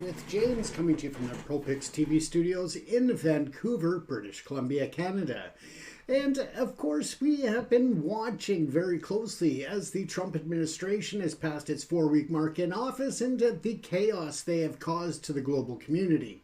With James coming to you from the ProPix TV studios in Vancouver, British Columbia, Canada. And of course, we have been watching very closely as the Trump administration has passed its 4-week mark in office and the chaos they have caused to the global community.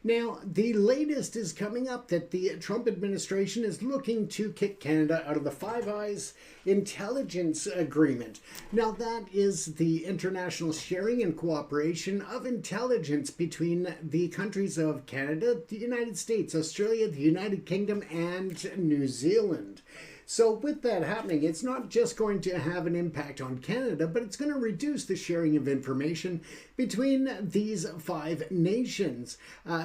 Now, the latest is coming up that the Trump administration is looking to kick Canada out of the Five Eyes intelligence agreement. Now, that is the international sharing and cooperation of intelligence between the countries of Canada, the United States, Australia, the United Kingdom, and New Zealand. So with that happening, it's not just going to have an impact on Canada, but it's going to reduce the sharing of information between these five nations,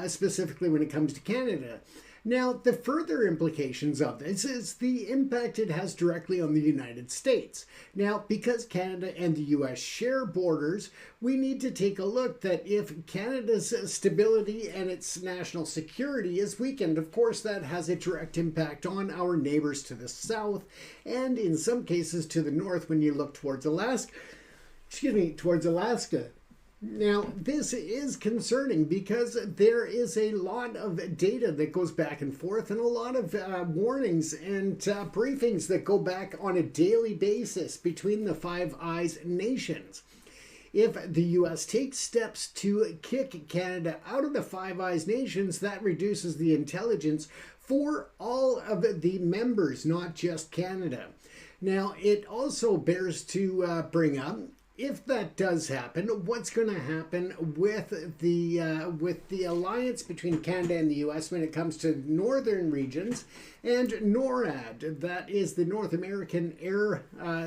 specifically when it comes to Canada. Now, the further implications of this is the impact it has directly on the United States. Now, because Canada and the US share borders, we need to take a look that if Canada's stability and its national security is weakened, of course that has a direct impact on our neighbors to the south and in some cases to the north when you look towards Alaska. Now, this is concerning because there is a lot of data that goes back and forth and a lot of warnings and briefings that go back on a daily basis between the Five Eyes nations. If the U.S. takes steps to kick Canada out of the Five Eyes nations, that reduces the intelligence for all of the members, not just Canada. Now, it also bears to bring up, if that does happen, what's going to happen with the alliance between Canada and the U.S. when it comes to northern regions and NORAD, that is the North American Air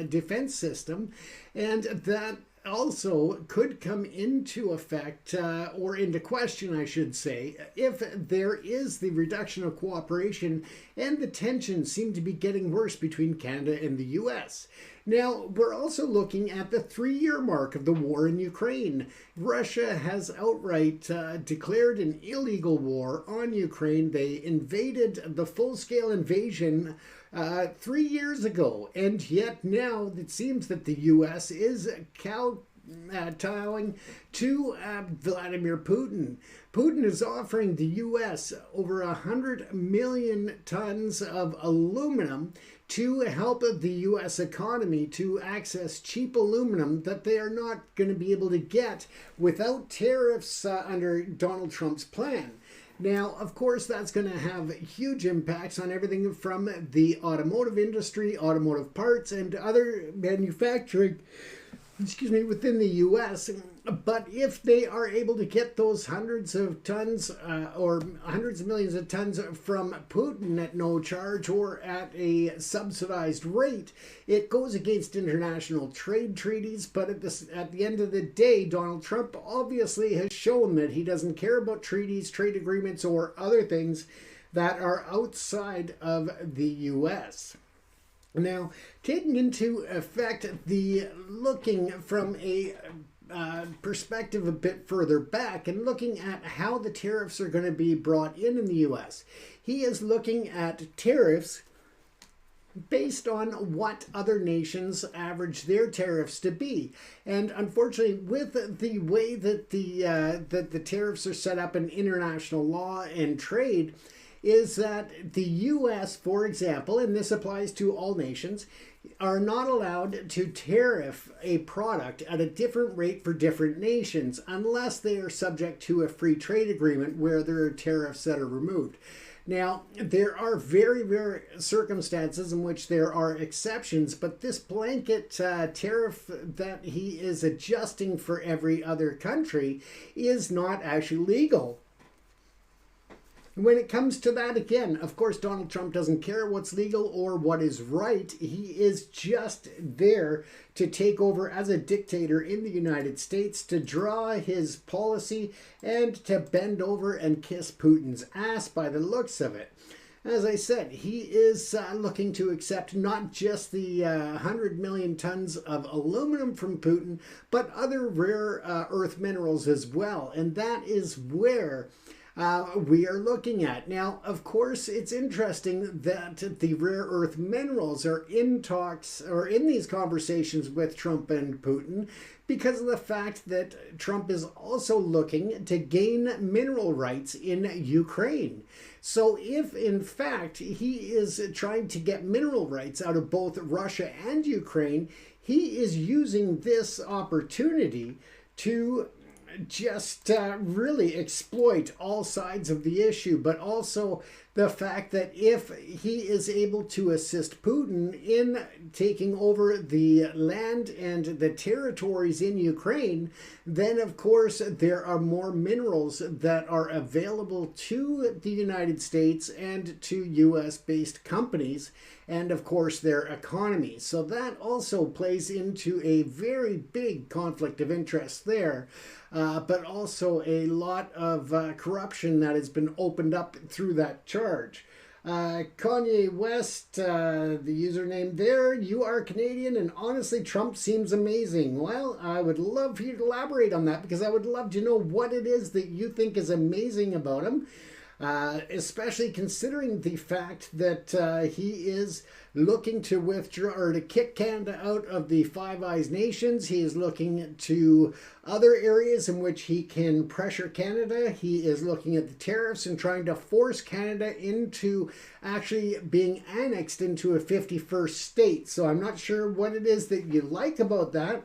Defense System, and that also could come into effect, or into question, I should say, if there is the reduction of cooperation and the tensions seem to be getting worse between Canada and the U.S. Now, we're also looking at the 3-year mark of the war in Ukraine. Russia has outright declared an illegal war on Ukraine. They invaded the full-scale invasion 3 years ago, and yet now it seems that the U.S. is kowtowing to Vladimir Putin. Putin is offering the U.S. over 100 million tons of aluminum to help the U.S. economy to access cheap aluminum that they are not going to be able to get without tariffs under Donald Trump's plan. Now, of course, that's going to have huge impacts on everything from the automotive industry, automotive parts, and other manufacturing within the U.S. But if they are able to get those hundreds of tons or hundreds of millions of tons from Putin at no charge or at a subsidized rate, it goes against international trade treaties. But at the end of the day, Donald Trump obviously has shown that he doesn't care about treaties, trade agreements, or other things that are outside of the U.S. Now, taking into effect the looking from a perspective a bit further back and looking at how the tariffs are going to be brought in the U.S., he is looking at tariffs based on what other nations average their tariffs to be. And unfortunately, with the way that the tariffs are set up in international law and trade, is that the U.S., for example, and this applies to all nations, are not allowed to tariff a product at a different rate for different nations unless they are subject to a free trade agreement where there are tariffs that are removed. Now, there are very rare circumstances in which there are exceptions, but this blanket tariff that he is adjusting for every other country is not actually legal. When it comes to that, again, of course, Donald Trump doesn't care what's legal or what is right. He is just there to take over as a dictator in the United States, to draw his policy and to bend over and kiss Putin's ass by the looks of it. As I said, he is looking to accept not just the 100 million tons of aluminum from Putin, but other rare earth minerals as well. And that is where we are looking at. Now, of course, it's interesting that the rare earth minerals are in talks or in these conversations with Trump and Putin because of the fact that Trump is also looking to gain mineral rights in Ukraine. So if in fact he is trying to get mineral rights out of both Russia and Ukraine, he is using this opportunity to just really exploit all sides of the issue, but also the fact that if he is able to assist Putin in taking over the land and the territories in Ukraine, then of course there are more minerals that are available to the United States and to US-based companies, and of course their economy. So that also plays into a very big conflict of interest there. But also a lot of corruption that has been opened up through that charge. Kanye West, the username there, you are Canadian, and honestly, Trump seems amazing. Well, I would love for you to elaborate on that because I would love to know what it is that you think is amazing about him. Especially considering the fact that he is looking to withdraw or to kick Canada out of the Five Eyes nations. He is looking to other areas in which he can pressure Canada. He is looking at the tariffs and trying to force Canada into actually being annexed into a 51st state. So I'm not sure what it is that you like about that.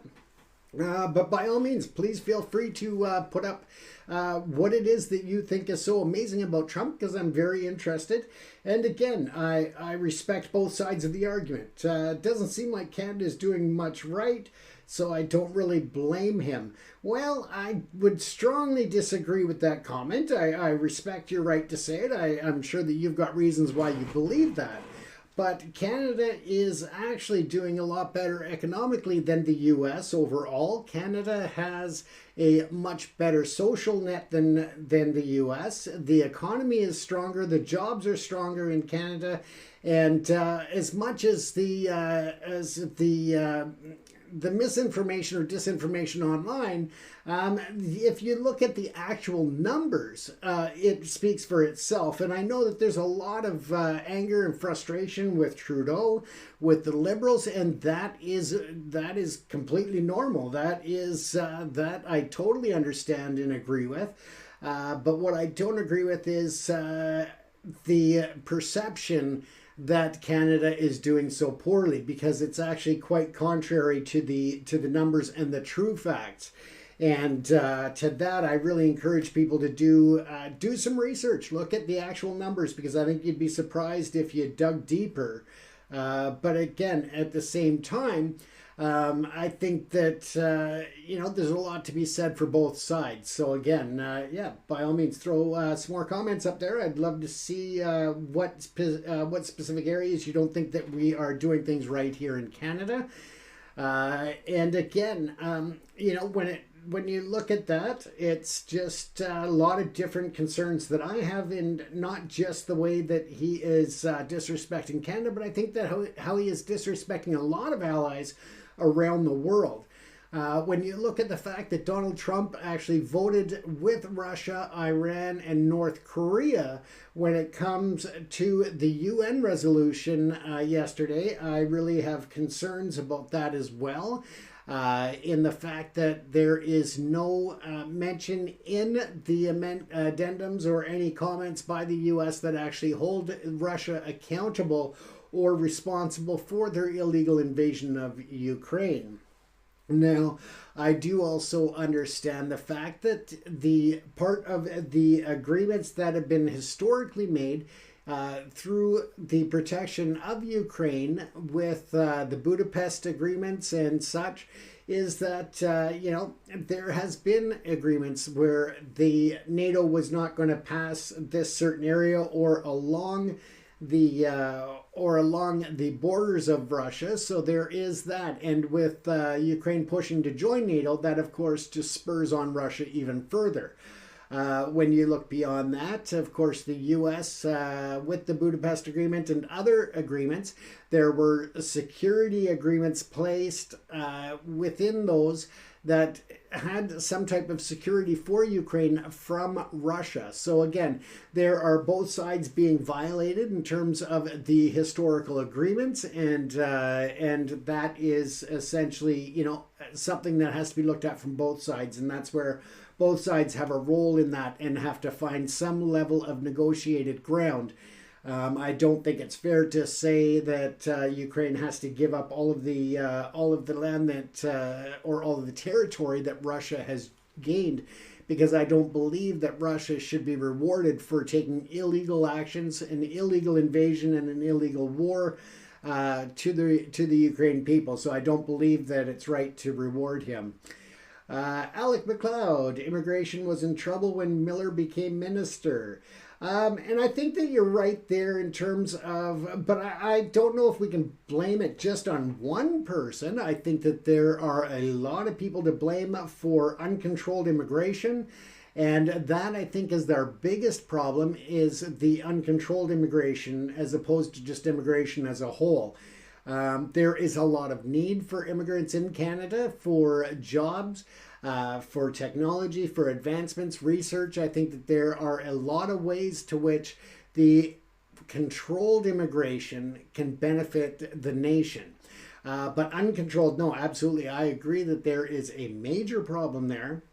But by all means, please feel free to put up what it is that you think is so amazing about Trump, because I'm very interested. And again, I respect both sides of the argument. It doesn't seem like Canada is doing much right, so I don't really blame him. Well, I would strongly disagree with that comment. I respect your right to say it. I'm sure that you've got reasons why you believe that. But Canada is actually doing a lot better economically than the US overall. Canada has a much better social net than the US. The economy is stronger. The jobs are stronger in Canada. And as much as the misinformation or disinformation online, if you look at the actual numbers, it speaks for itself. And I know that there's a lot of anger and frustration with Trudeau, with the Liberals, and that is completely normal. That I totally understand and agree with. But what I don't agree with is the perception that Canada is doing so poorly, because it's actually quite contrary to the numbers and the true facts. And to that, I really encourage people to do some research, look at the actual numbers, because I think you'd be surprised if you dug deeper. But again, at the same time, I think that there's a lot to be said for both sides. So again, by all means, throw some more comments up there. I'd love to see what specific areas you don't think that we are doing things right here in Canada. And again, when you look at that, it's just a lot of different concerns that I have, in not just the way that he is disrespecting Canada, but I think that how he is disrespecting a lot of allies around the world. When you look at the fact that Donald Trump actually voted with Russia, Iran, and North Korea when it comes to the UN resolution yesterday, I really have concerns about that as well. In the fact that there is no mention in the addendums or any comments by the U.S. that actually hold Russia accountable or responsible for their illegal invasion of Ukraine. Now, I do also understand the fact that the part of the agreements that have been historically made through the protection of Ukraine with the Budapest agreements and such, is that, there has been agreements where the NATO was not going to pass this certain area or along the borders of Russia. So there is that. And with Ukraine pushing to join NATO, that of course just spurs on Russia even further. When you look beyond that, of course, the U.S. With the Budapest Agreement and other agreements, there were security agreements placed within those that had some type of security for Ukraine from Russia. So again, there are both sides being violated in terms of the historical agreements, and that is essentially, you know, something that has to be looked at from both sides, and that's where both sides have a role in that and have to find some level of negotiated ground. I don't think it's fair to say that Ukraine has to give up all of the land that or all of the territory that Russia has gained, because I don't believe that Russia should be rewarded for taking illegal actions, an illegal invasion, and an illegal war to the Ukrainian people. So I don't believe that it's right to reward him. Alec McLeod, immigration was in trouble when Miller became minister. And I think that you're right there in terms of, but I don't know if we can blame it just on one person. I think that there are a lot of people to blame for uncontrolled immigration. And that, I think, is their biggest problem, is the uncontrolled immigration as opposed to just immigration as a whole. There is a lot of need for immigrants in Canada for jobs, for technology, for advancements, research. I think that there are a lot of ways to which the controlled immigration can benefit the nation. But uncontrolled, no, absolutely. I agree that there is a major problem there.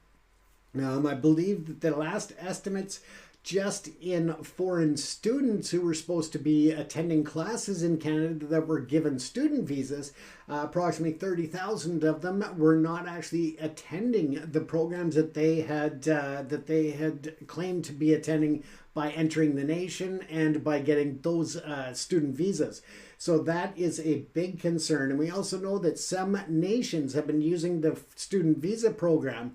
I believe that the last estimates just in foreign students who were supposed to be attending classes in Canada that were given student visas, approximately 30,000 of them were not actually attending the programs that they had claimed to be attending by entering the nation and by getting those student visas. So that is a big concern. And we also know that some nations have been using the student visa program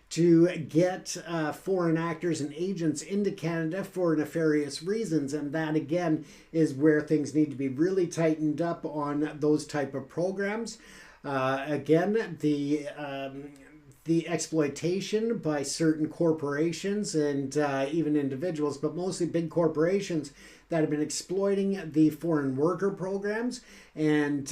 to get foreign actors and agents into Canada for nefarious reasons. And that, again, is where things need to be really tightened up on those type of programs. Again, the exploitation by certain corporations and even individuals, but mostly big corporations that have been exploiting the foreign worker programs and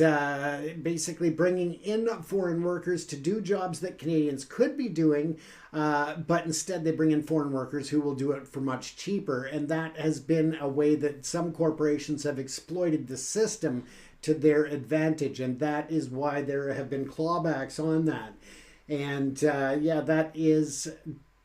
basically bringing in foreign workers to do jobs that Canadians could be doing, but instead they bring in foreign workers who will do it for much cheaper. And that has been a way that some corporations have exploited the system to their advantage, and that is why there have been clawbacks on that. And yeah, that is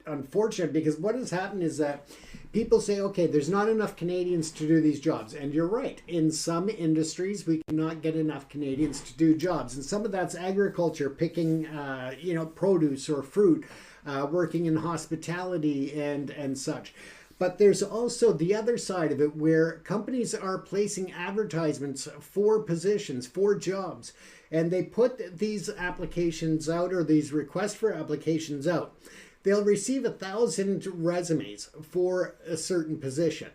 unfortunate, because what has happened is that people say, okay, there's not enough Canadians to do these jobs. And you're right. In some industries, we cannot get enough Canadians to do jobs. And some of that's agriculture, picking, produce or fruit, working in hospitality and such. But there's also the other side of it, where companies are placing advertisements for positions, for jobs, and they put these applications out, or these requests for applications out. They'll receive 1,000 resumes for a certain position.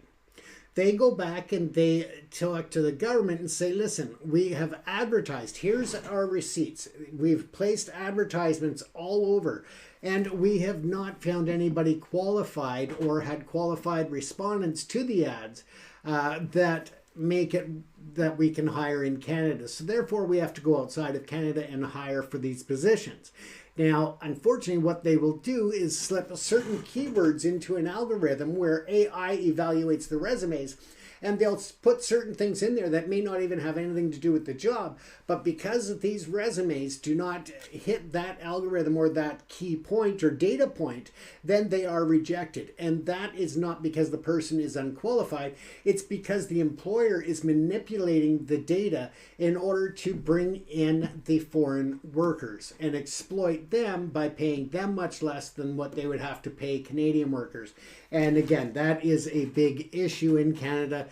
They go back and they talk to the government and say, listen, we have advertised. Here's our receipts. We've placed advertisements all over, and we have not found anybody qualified or had qualified respondents to the ads that make it that we can hire in Canada. So therefore, we have to go outside of Canada and hire for these positions. Now, unfortunately, what they will do is slip certain keywords into an algorithm where AI evaluates the resumes, and they'll put certain things in there that may not even have anything to do with the job. But because these resumes do not hit that algorithm or that key point or data point, then they are rejected. And that is not because the person is unqualified. It's because the employer is manipulating the data in order to bring in the foreign workers and exploit them by paying them much less than what they would have to pay Canadian workers. And again, that is a big issue in Canada.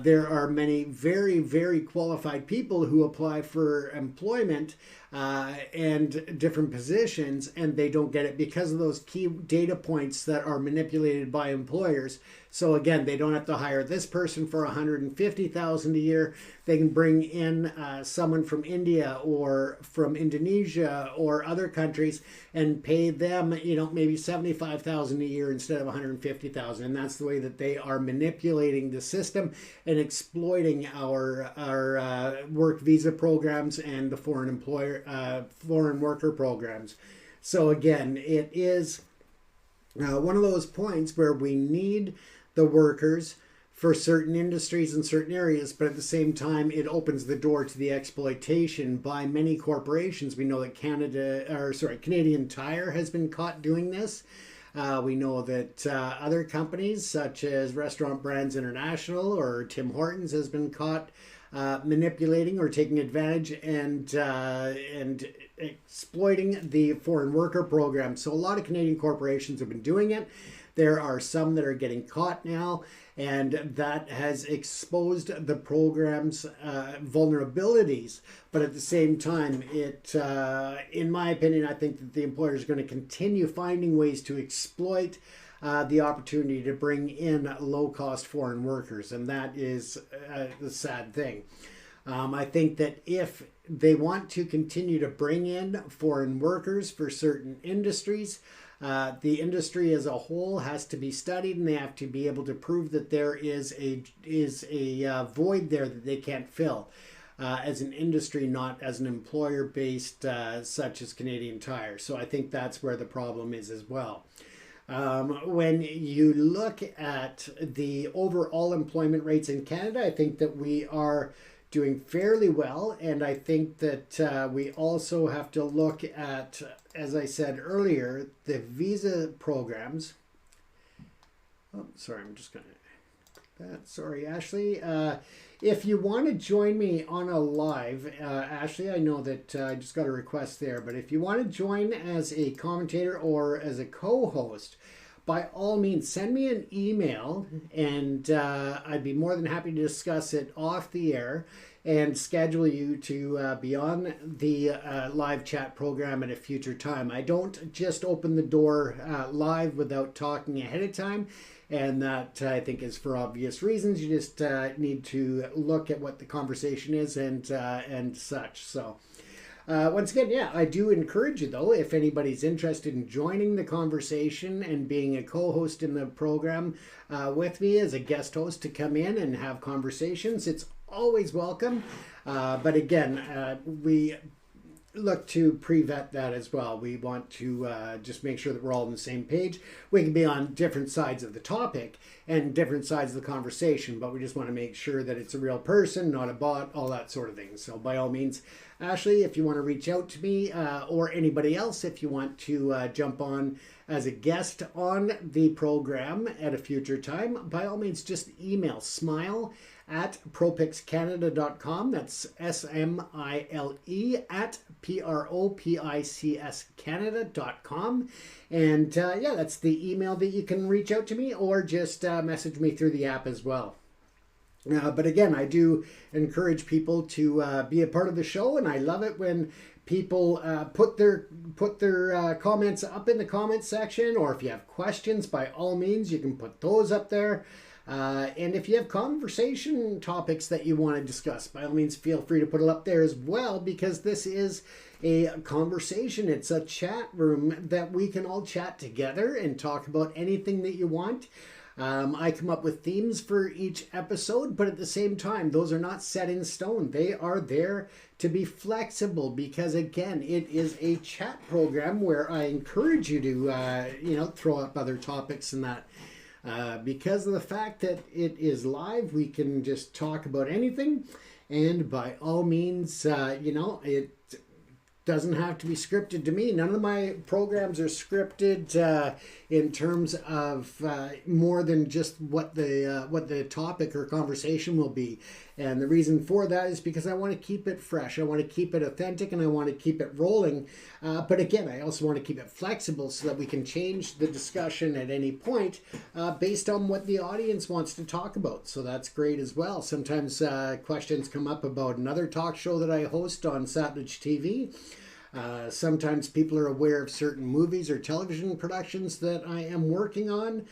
There are many very, very qualified people who apply for employment and different positions, and they don't get it because of those key data points that are manipulated by employers. So again, they don't have to hire this person for $150,000 a year. They can bring in someone from India or from Indonesia or other countries and pay them, maybe $75,000 a year instead of $150,000. And that's the way that they are manipulating the system and exploiting our work visa programs and the foreign worker programs. So again, it is one of those points where we need the workers for certain industries in certain areas, but at the same time, it opens the door to the exploitation by many corporations. We know that Canadian Tire has been caught doing this. We know that other companies such as Restaurant Brands International or Tim Hortons has been caught manipulating or taking advantage and exploiting the foreign worker program. So a lot of Canadian corporations have been doing it. There are some that are getting caught now, and that has exposed the program's vulnerabilities. But at the same time, in my opinion, I think that the employer is going to continue finding ways to exploit the opportunity to bring in low-cost foreign workers, and that is the sad thing. I think that if they want to continue to bring in foreign workers for certain industries, the industry as a whole has to be studied, and they have to be able to prove that there is a void there that they can't fill as an industry, not as an employer based such as Canadian Tire. So I think that's where the problem is as well. When you look at the overall employment rates in Canada, I think that we are doing fairly well, and I think that we also have to look at, as I said earlier, the visa programs. Oh, sorry, I'm just going to... Sorry, Ashley. If you want to join me on a live, Ashley, I know that I just got a request there, but if you want to join as a commentator or as a co-host, by all means, send me an email, and I'd be more than happy to discuss it off the air and schedule you to be on the live chat program at a future time. I don't just open the door live without talking ahead of time, and that I think is for obvious reasons. You just need to look at what the conversation is and such. So once again, yeah, I do encourage you, though, if anybody's interested in joining the conversation and being a co-host in the program with me as a guest host to come in and have conversations, it's always welcome. But again, we look to pre-vet that as well. We want to just make sure that we're all on the same page. We can be on different sides of the topic and different sides of the conversation, but we just want to make sure that it's a real person, not a bot, all that sort of thing. So by all means, Ashley, if you want to reach out to me or anybody else, if you want to jump on as a guest on the program at a future time, by all means, just email smile@propixcanada.com. That's SMILE at PROPICScanada.com. And yeah, that's the email that you can reach out to me, or just message me through the app as well. But again, I do encourage people to be a part of the show, and I love it when people put their comments up in the comment section, or if you have questions, by all means, you can put those up there. And if you have conversation topics that you want to discuss, by all means, feel free to put it up there as well, because this is a conversation. It's a chat room that we can all chat together and talk about anything that you want. I come up with themes for each episode, but at the same time, those are not set in stone. They are there to be flexible, because again, it is a chat program where I encourage you to, throw up other topics and that. Because of the fact that it is live, we can just talk about anything, and by all means, it doesn't have to be scripted to me. None of my programs are scripted in terms of more than just what the topic or conversation will be. And the reason for that is because I want to keep it fresh. I want to keep it authentic, and I want to keep it rolling. But again, I also want to keep it flexible so that we can change the discussion at any point based on what the audience wants to talk about. So that's great as well. Sometimes questions come up about another talk show that I host on Satellite TV. Sometimes people are aware of certain movies or television productions that I am working on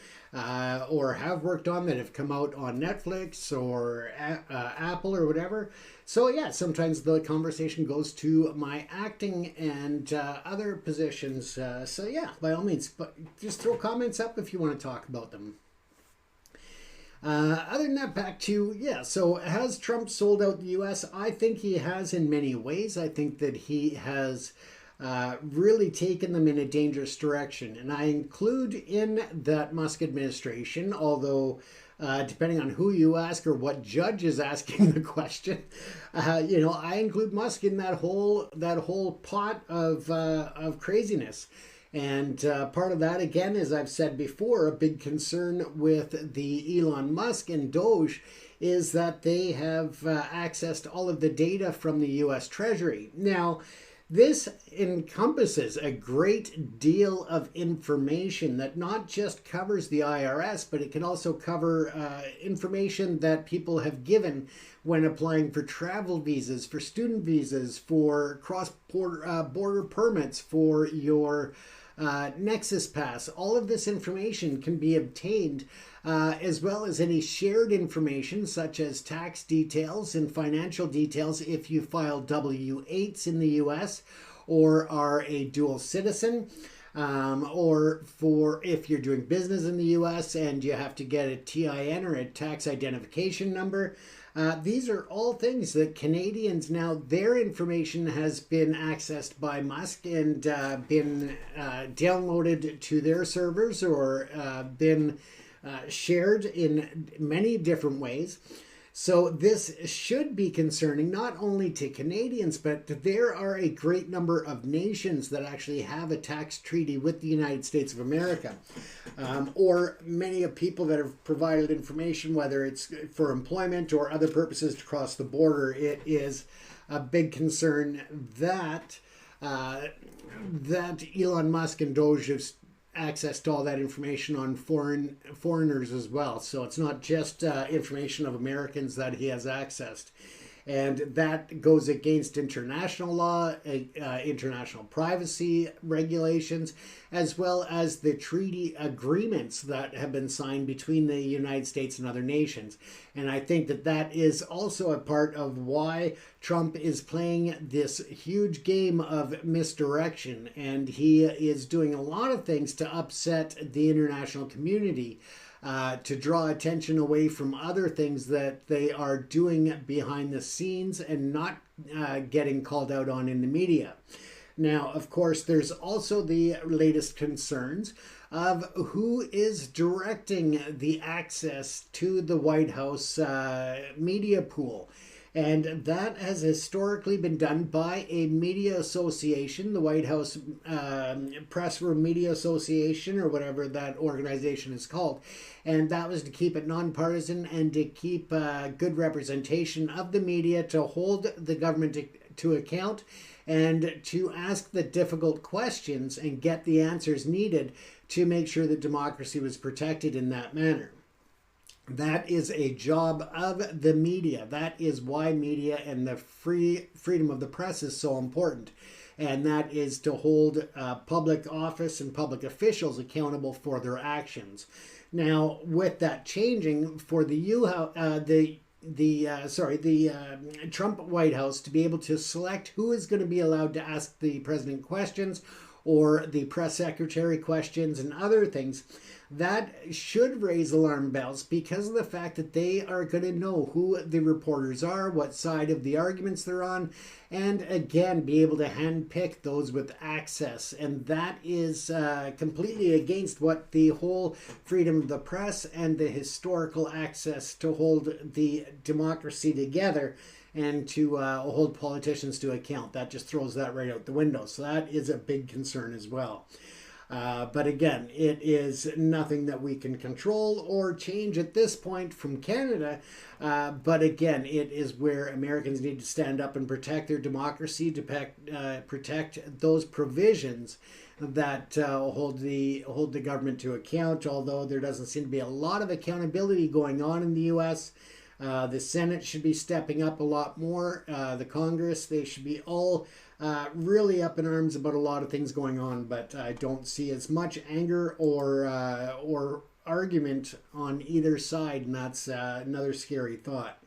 or have worked on that have come out on Netflix or Apple or whatever. So yeah, sometimes the conversation goes to my acting and other positions. So yeah, by all means, but just throw comments up if you want to talk about them. Other than that, back to, so has Trump sold out the U.S.? I think he has in many ways. I think that he has really taken them in a dangerous direction. And I include in that Musk administration, although depending on who you ask or what judge is asking the question, I include Musk in that whole pot of craziness. And part of that, again, as I've said before, a big concern with the Elon Musk and Doge is that they have accessed all of the data from the U.S. Treasury. Now, this encompasses a great deal of information that not just covers the IRS, but it can also cover information that people have given when applying for travel visas, for student visas, for cross-border permits, for your Nexus Pass. All of this information can be obtained, as well as any shared information such as tax details and financial details if you file W-8s in the US or are a dual citizen, or for if you're doing business in the US and you have to get a TIN or a tax identification number. These are all things that Canadians now, their information has been accessed by Musk and been downloaded to their servers or been shared in many different ways. So this should be concerning not only to Canadians, but there are a great number of nations that actually have a tax treaty with the United States of America, or many of people that have provided information, whether it's for employment or other purposes to cross the border. It is a big concern that that Elon Musk and Doge have access to all that information on foreigners as well. So it's not just information of Americans that he has accessed. And that goes against international law, international privacy regulations, as well as the treaty agreements that have been signed between the United States and other nations. And I think that that is also a part of why Trump is playing this huge game of misdirection. And he is doing a lot of things to upset the international community, to draw attention away from other things that they are doing behind the scenes and not getting called out on in the media. Now, of course, there's also the latest concerns of who is directing the access to the White House media pool. And that has historically been done by a media association, the White House Press Room Media Association, or whatever that organization is called. And that was to keep it nonpartisan and to keep good representation of the media, to hold the government to account, and to ask the difficult questions and get the answers needed to make sure that democracy was protected in that manner. That is a job of the media. That is why media and the freedom of the press is so important. And that is to hold public office and public officials accountable for their actions. Now, with that changing for the Trump White House to be able to select who is going to be allowed to ask the president questions or the press secretary questions and other things, that should raise alarm bells because of the fact that they are going to know who the reporters are, what side of the arguments they're on, and again, be able to handpick those with access. And that is completely against what the whole freedom of the press and the historical access to hold the democracy together and to hold politicians to account. That just throws that right out the window. So that is a big concern as well. But again, it is nothing that we can control or change at this point from Canada. But again, it is where Americans need to stand up and protect their democracy, to protect those provisions that hold the government to account. Although there doesn't seem to be a lot of accountability going on in the U.S., the Senate should be stepping up a lot more. The Congress, they should be all really up in arms about a lot of things going on, but I don't see as much anger or argument on either side, and that's another scary thought.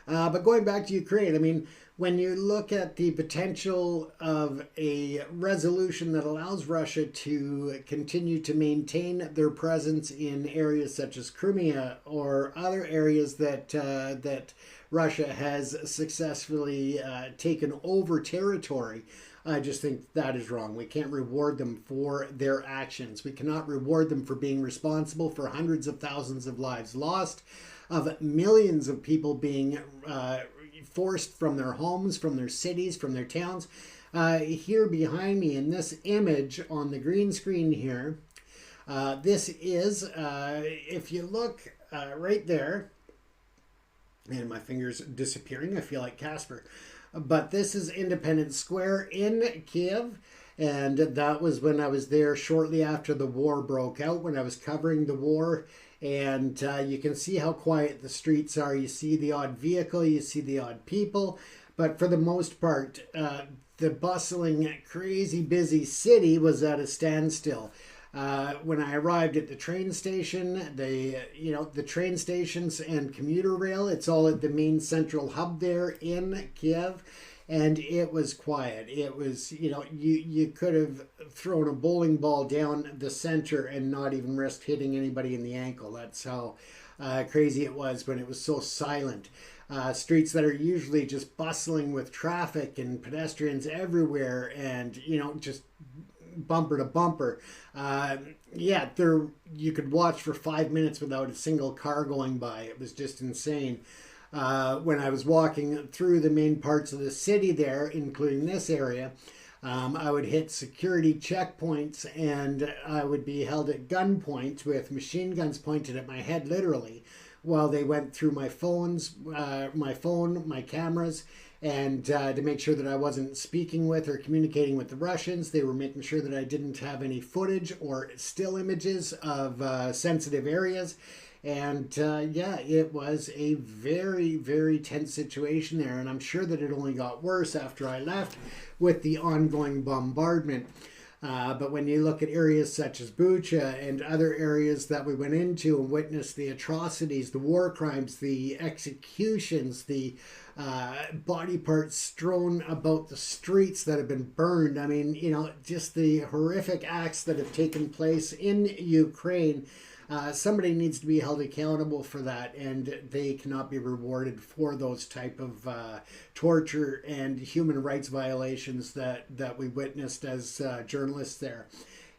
But going back to Ukraine, I mean, when you look at the potential of a resolution that allows Russia to continue to maintain their presence in areas such as Crimea or other areas that Russia has successfully taken over territory I just think that is wrong. We can't reward them for their actions. We cannot reward them for being responsible for hundreds of thousands of lives lost, of millions of people being forced from their homes, from their cities, from their towns. Here behind me in this image on the green screen here, this is, if you look right there, and my finger's disappearing, I feel like Casper, but this is Independence Square in Kiev. And that was when I was there shortly after the war broke out, when I was covering the war. And you can see how quiet the streets are. You see the odd vehicle, you see the odd people. But for the most part, the bustling, crazy busy city was at a standstill. When I arrived at the train station, the train stations and commuter rail, it's all at the main central hub there in Kiev. And it was quiet. It was, you could have thrown a bowling ball down the center and not even risk hitting anybody in the ankle. That's how crazy it was when it was so silent. Streets that are usually just bustling with traffic and pedestrians everywhere and, just bumper to bumper. You could watch for 5 minutes without a single car going by. It was just insane. When I was walking through the main parts of the city there, including this area, I would hit security checkpoints and I would be held at gunpoint with machine guns pointed at my head, literally, while they went through my phone, my cameras, and to make sure that I wasn't speaking with or communicating with the Russians. They were making sure that I didn't have any footage or still images of sensitive areas. And it was a very, very tense situation there. And I'm sure that it only got worse after I left with the ongoing bombardment. But when you look at areas such as Bucha and other areas that we went into and witnessed the atrocities, the war crimes, the executions, the body parts strewn about the streets that have been burned. I mean, just the horrific acts that have taken place in Ukraine. Somebody needs to be held accountable for that, and they cannot be rewarded for those type of torture and human rights violations that we witnessed as journalists there.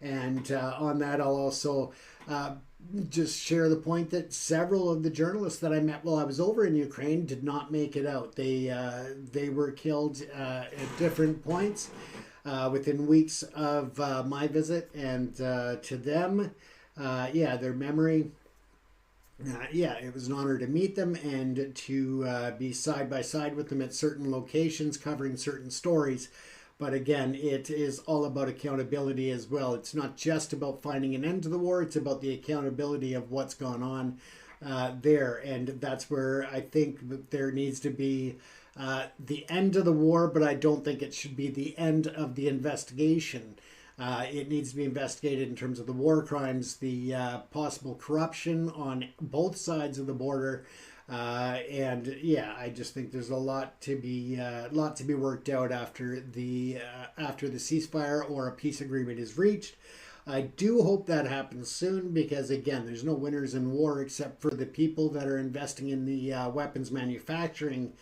And on that, I'll also just share the point that several of the journalists that I met while I was over in Ukraine did not make it out. They were killed at different points within weeks of my visit, and to them, their memory, it was an honor to meet them and to be side by side with them at certain locations covering certain stories. But again, it is all about accountability as well. It's not just about finding an end to the war, it's about the accountability of what's gone on there. And that's where I think that there needs to be the end of the war, but I don't think it should be the end of the investigation. It needs to be investigated in terms of the war crimes, the possible corruption on both sides of the border, I just think there's a lot to be worked out after the ceasefire or a peace agreement is reached. I do hope that happens soon because, again, there's no winners in war except for the people that are investing in the weapons manufacturing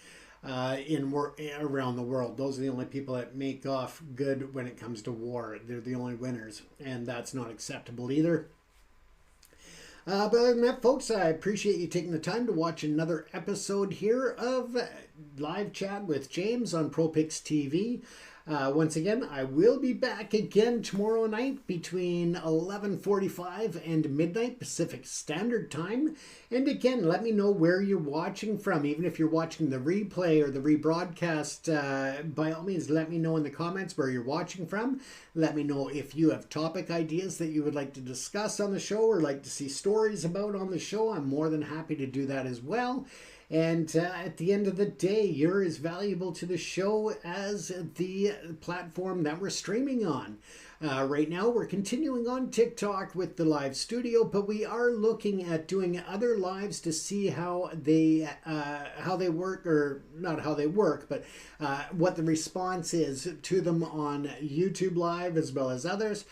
around the world. Those are the only people that make off good when it comes to war. They're the only winners, and that's not acceptable either. But other than that, folks, I appreciate you taking the time to watch another episode here of Live Chat with James on ProPix TV. Once again, I will be back again tomorrow night between 11:45 and midnight Pacific Standard Time. And again, let me know where you're watching from. Even if you're watching the replay or the rebroadcast, by all means, let me know in the comments where you're watching from. Let me know if you have topic ideas that you would like to discuss on the show or like to see stories about on the show. I'm more than happy to do that as well. And at the end of the day, you're as valuable to the show as the platform that we're streaming on. Right now, we're continuing on TikTok with the live studio, but we are looking at doing other lives to see how they work, or not how they work, but what the response is to them on YouTube Live as well as others.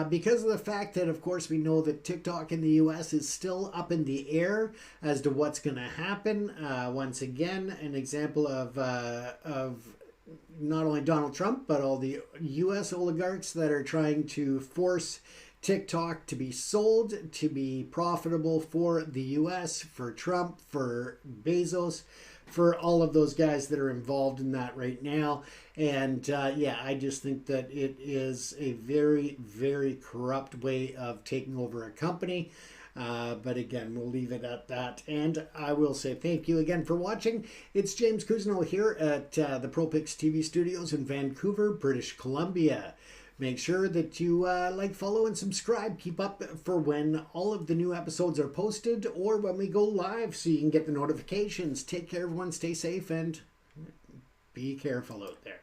Because of the fact that, of course, we know that TikTok in the US is still up in the air as to what's going to happen. Once again, an example of not only Donald Trump, but all the U.S. oligarchs that are trying to force TikTok to be sold, to be profitable for the U.S., for Trump, for Bezos, for all of those guys that are involved in that right now. And yeah, I just think that it is a very, very corrupt way of taking over a company. But again, we'll leave it at that. And I will say thank you again for watching. It's James Cousineau here at the ProPix TV studios in Vancouver, British Columbia. Make sure that you like, follow, and subscribe. Keep up for when all of the new episodes are posted or when we go live so you can get the notifications. Take care, everyone. Stay safe and be careful out there.